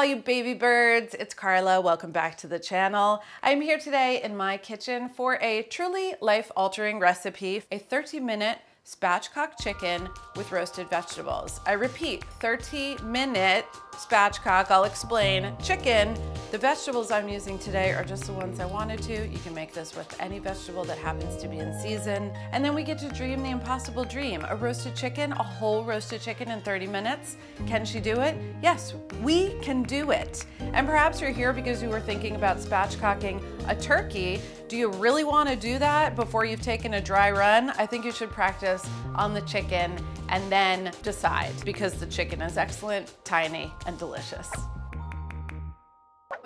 all you baby birds, it's Carla. Welcome back to the channel. I'm here today in my kitchen for a truly life-altering recipe, a 30-minute spatchcock chicken with roasted vegetables. I repeat, 30-minute spatchcock, I'll explain, chicken. The vegetables I'm using today are just the ones I wanted to. You can make this with any vegetable that happens to be in season. And then we get to dream the impossible dream, a roasted chicken, a whole roasted chicken in 30 minutes. Can she do it? Yes, we can do it. And perhaps you're here because you were thinking about spatchcocking a turkey. Do you really want to do that before you've taken a dry run? I think you should practice on the chicken and then decide, because the chicken is excellent, tiny, and delicious.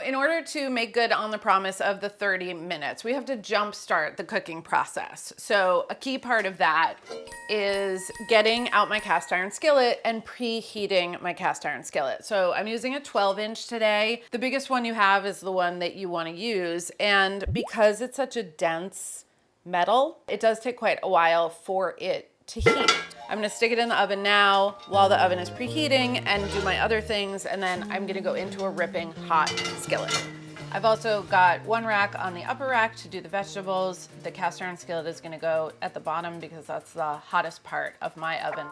In order to make good on the promise of the 30 minutes, we have to jumpstart the cooking process. So a key part of that is getting out my cast iron skillet and preheating my cast iron skillet. So I'm using a 12-inch today. The biggest one you have is the one that you want to use. And because it's such a dense metal, it does take quite a while for it to heat. I'm gonna stick it in the oven now while the oven is preheating and do my other things, and then I'm gonna go into a ripping hot skillet. I've also got one rack on the upper rack to do the vegetables. The cast iron skillet is gonna go at the bottom because that's the hottest part of my oven.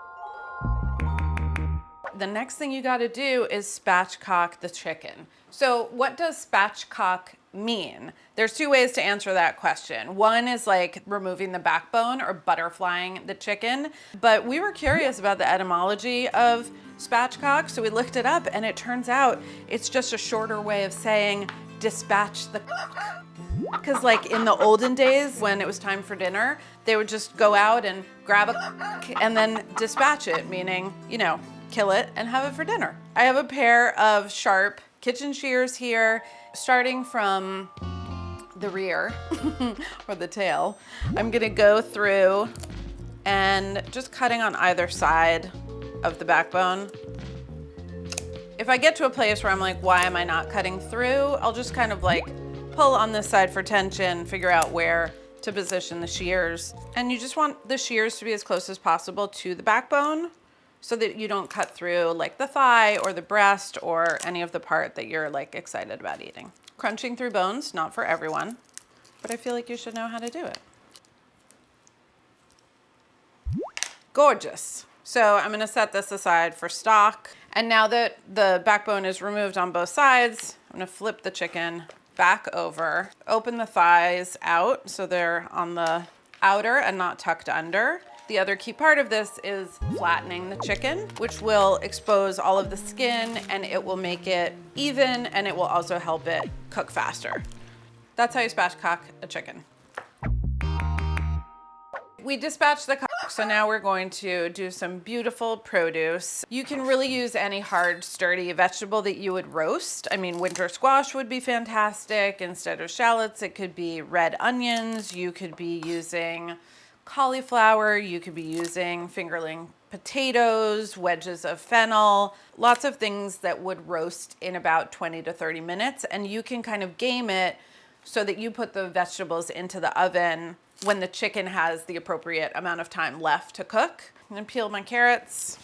The next thing you gotta do is spatchcock the chicken. So what does spatchcock mean? There's two ways to answer that question. One is like removing the backbone or butterflying the chicken, but we were curious about the etymology of spatchcock, so we looked it up, and it turns out it's just a shorter way of saying dispatch the cock. Because like in the olden days when it was time for dinner, they would just go out and grab a cock and then dispatch it, meaning, you know, kill it and have it for dinner. I have a pair of sharp kitchen shears here, starting from the rear or the tail. I'm gonna go through and just cutting on either side of the backbone. If I get to a place where I'm like, why am I not cutting through? I'll just kind of like pull on this side for tension, figure out where to position the shears. And you just want the shears to be as close as possible to the backbone so that you don't cut through like the thigh or the breast or any of the part that you're like excited about eating. Crunching through bones, not for everyone, but I feel like you should know how to do it. Gorgeous. So I'm gonna set this aside for stock. And now that the backbone is removed on both sides, I'm gonna flip the chicken back over, open the thighs out so they're on the outer and not tucked under. The other key part of this is flattening the chicken, which will expose all of the skin and it will make it even, and it will also help it cook faster. That's how you spatchcock a chicken. We dispatched the cock, so now we're going to do some beautiful produce. You can really use any hard, sturdy vegetable that you would roast. I mean, winter squash would be fantastic. Instead of shallots, it could be red onions. You could be using cauliflower, you could be using fingerling potatoes, wedges of fennel, lots of things that would roast in about 20 to 30 minutes. And you can kind of game it so that you put the vegetables into the oven when the chicken has the appropriate amount of time left to cook. I'm gonna peel my carrots.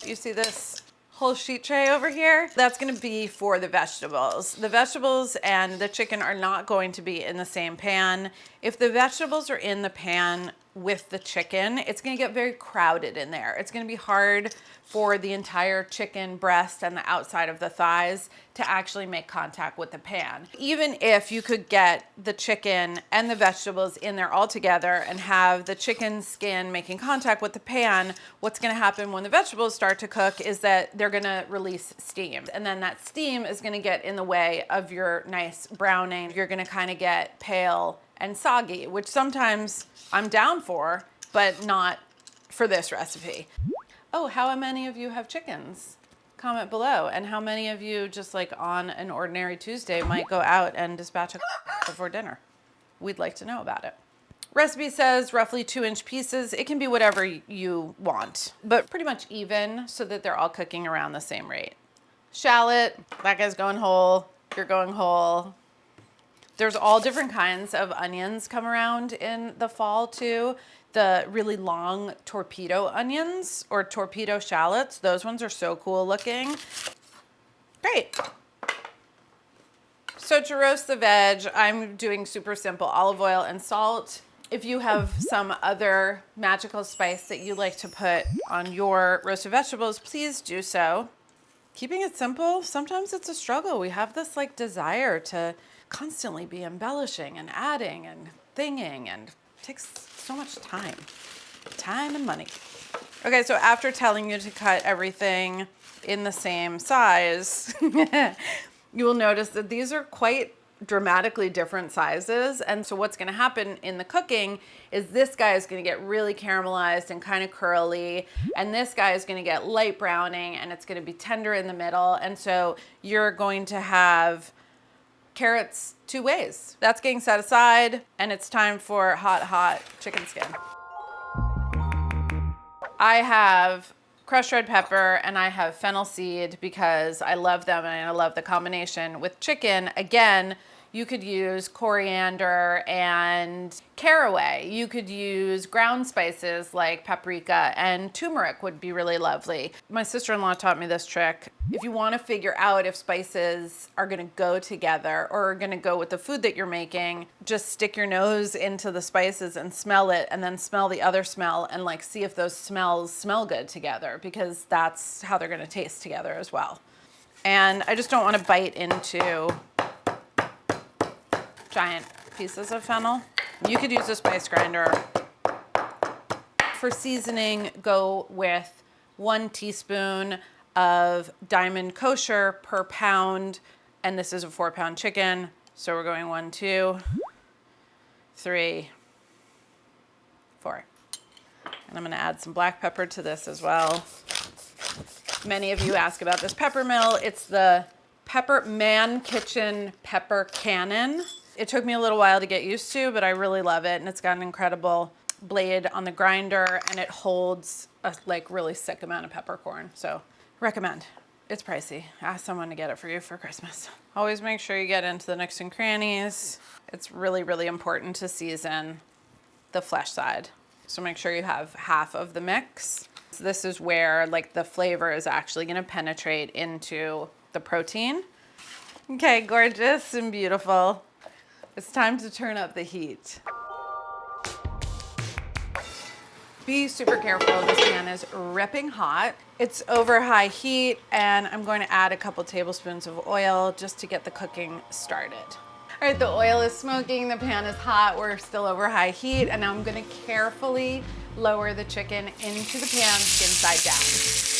You see this whole sheet tray over here? That's gonna be for the vegetables. The vegetables and the chicken are not going to be in the same pan. If the vegetables are in the pan with the chicken, it's gonna get very crowded in there. It's gonna be hard for the entire chicken breast and the outside of the thighs to actually make contact with the pan. Even if you could get the chicken and the vegetables in there all together and have the chicken skin making contact with the pan, what's gonna happen when the vegetables start to cook is that they're gonna release steam. And then that steam is gonna get in the way of your nice browning. You're gonna kind of get pale and soggy, which sometimes I'm down for, but not for this recipe. Oh, how many of you have chickens? Comment below. And how many of you, just like on an ordinary Tuesday, might go out and dispatch a before dinner? We'd like to know about it. Recipe says roughly 2-inch pieces. It can be whatever you want, but pretty much even so that they're all cooking around the same rate. Shallot, that guy's going whole, you're going whole. There's all different kinds of onions come around in the fall too. The really long torpedo onions or torpedo shallots, those ones are so cool looking. Great. So to roast the veg, I'm doing super simple olive oil and salt. If you have some other magical spice that you like to put on your roasted vegetables, please do so. Keeping it simple, sometimes it's a struggle. We have this like desire to constantly be embellishing and adding and thinging, and it takes so much time and money. Okay, so after telling you to cut everything in the same size, you will notice that these are quite dramatically different sizes. And so what's gonna happen in the cooking is this guy is gonna get really caramelized and kind of curly, and this guy is gonna get light browning, and it's gonna be tender in the middle. And so you're going to have carrots two ways. That's getting set aside, and it's time for hot chicken skin. I have crushed red pepper and I have fennel seed because I love them and I love the combination with chicken. Again, you could use coriander and caraway. You could use ground spices like paprika, and turmeric would be really lovely. My sister-in-law taught me this trick. If you want to figure out if spices are going to go together or are going to go with the food that you're making, just stick your nose into the spices and smell it, and then smell the other smell and like see if those smells smell good together, because that's how they're going to taste together as well. And I just don't want to bite into giant pieces of fennel. You could use a spice grinder. For seasoning, go with 1 teaspoon of Diamond Kosher per pound, and this is a 4-pound chicken, so we're going 1, 2, 3, 4. And I'm gonna add some black pepper to this as well. Many of you ask about this pepper mill. It's the Man Kitchen Pepper Cannon. It took me a little while to get used to, but I really love it, and it's got an incredible blade on the grinder, and it holds a like really sick amount of peppercorn. So recommend. It's pricey. Ask someone to get it for you for Christmas. Always make sure you get into the nooks and crannies. It's really, really important to season the flesh side. So make sure you have half of the mix. So this is where like the flavor is actually gonna penetrate into the protein. Okay, gorgeous and beautiful. It's time to turn up the heat. Be super careful, this pan is ripping hot. It's over high heat, and I'm going to add a couple tablespoons of oil just to get the cooking started. All right, the oil is smoking, the pan is hot, we're still over high heat, and now I'm gonna carefully lower the chicken into the pan, skin side down.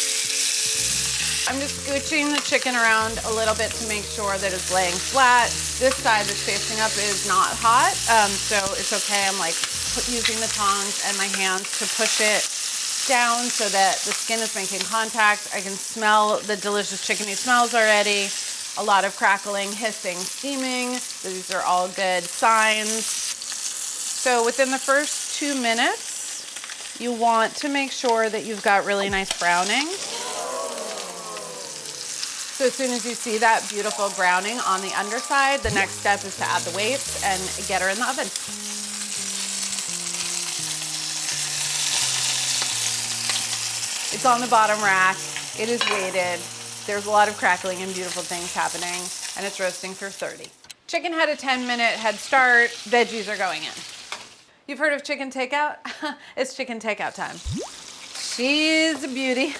I'm just scooching the chicken around a little bit to make sure that it's laying flat. This side that's facing up is not hot, so it's okay. I'm like using the tongs and my hands to push it down so that the skin is making contact. I can smell the delicious chickeny smells already. A lot of crackling, hissing, steaming. These are all good signs. So within the first 2 minutes, you want to make sure that you've got really nice browning. So as soon as you see that beautiful browning on the underside, the next step is to add the weights and get her in the oven. It's on the bottom rack. It is weighted. There's a lot of crackling and beautiful things happening, and it's roasting for 30. Chicken had a 10-minute head start. Veggies are going in. You've heard of chicken takeout? It's chicken takeout time. She's a beauty.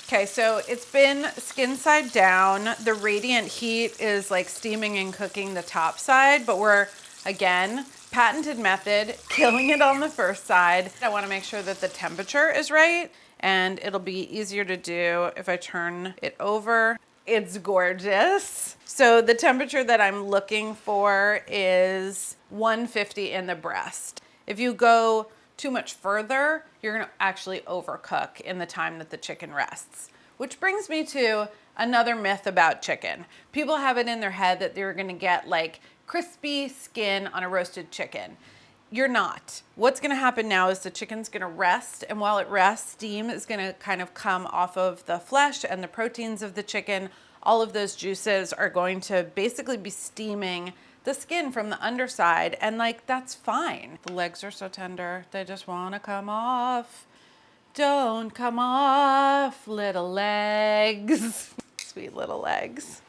Okay, so it's been skin side down. The radiant heat is like steaming and cooking the top side, but we're, again, patented method, killing it on the first side. I wanna make sure that the temperature is right, and it'll be easier to do if I turn it over. It's gorgeous. So the temperature that I'm looking for is 150 in the breast. If you go too much further, you're gonna actually overcook in the time that the chicken rests. Which brings me to another myth about chicken. People have it in their head that they're gonna get like crispy skin on a roasted chicken. You're not. What's gonna happen now is the chicken's gonna rest, and while it rests, steam is gonna kind of come off of the flesh and the proteins of the chicken. All of those juices are going to basically be steaming the skin from the underside, and like, that's fine. The legs are so tender, they just wanna come off. Don't come off, little legs. Sweet little legs.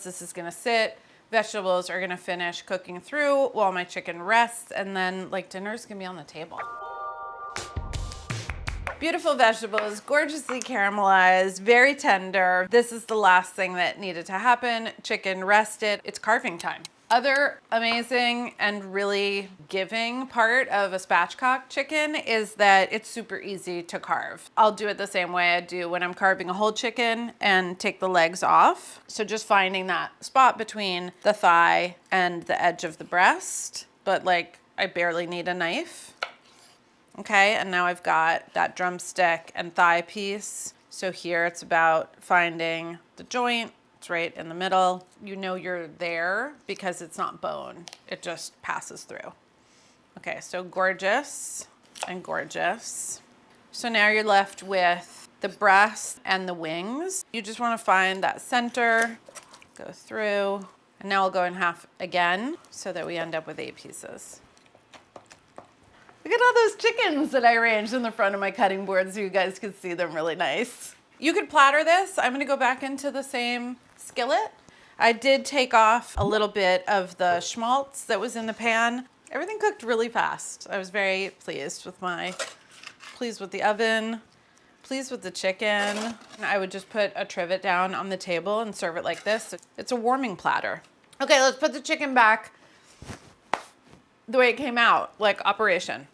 This is gonna sit. Vegetables are gonna finish cooking through while my chicken rests, and then like dinner's gonna be on the table. Beautiful vegetables, gorgeously caramelized, very tender. This is the last thing that needed to happen. Chicken rested, it's carving time. Other amazing and really giving part of a spatchcock chicken is that it's super easy to carve. I'll do it the same way I do when I'm carving a whole chicken and take the legs off. So just finding that spot between the thigh and the edge of the breast, but like I barely need a knife. Okay, and now I've got that drumstick and thigh piece. So here it's about finding the joint. It's right in the middle. You know you're there because it's not bone. It just passes through. Okay, so gorgeous and gorgeous. So now you're left with the breast and the wings. You just want to find that center, go through, and now I'll go in half again so that we end up with 8 pieces. Look at all those chickens that I arranged in the front of my cutting board so you guys could see them really nice. You could platter this. I'm gonna go back into the same skillet. I did take off a little bit of the schmaltz that was in the pan. Everything cooked really fast. I was very pleased with the oven, pleased with the chicken. I would just put a trivet down on the table and serve it like this. It's a warming platter. Okay, let's put the chicken back the way it came out, like operation.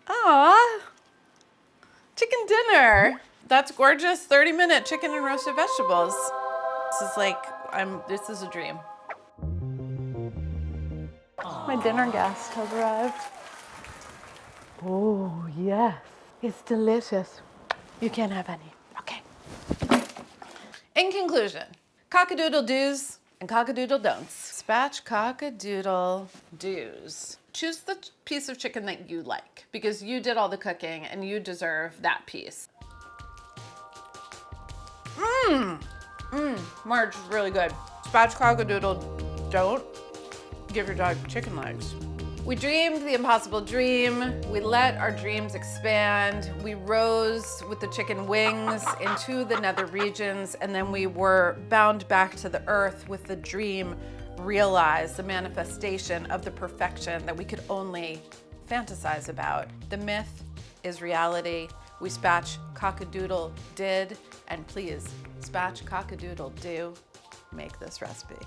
Aww, chicken dinner. That's gorgeous 30-minute chicken and roasted vegetables. This is like, this is a dream. My dinner guest has arrived. Oh, yes, it's delicious. You can't have any, okay. In conclusion, cockadoodle do's and cockadoodle don'ts. Spatchcock-a-doodle do's. Choose the piece of chicken that you like because you did all the cooking and you deserve that piece. Marge is really good. Spatchcock-a-doodle don't. Give your dog chicken legs. We dreamed the impossible dream. We let our dreams expand. We rose with the chicken wings into the nether regions, and then we were bound back to the earth with the dream realized, the manifestation of the perfection that we could only fantasize about. The myth is reality. We spatchcock-a-doodle did, and please, spatchcock-a-doodle do make this recipe.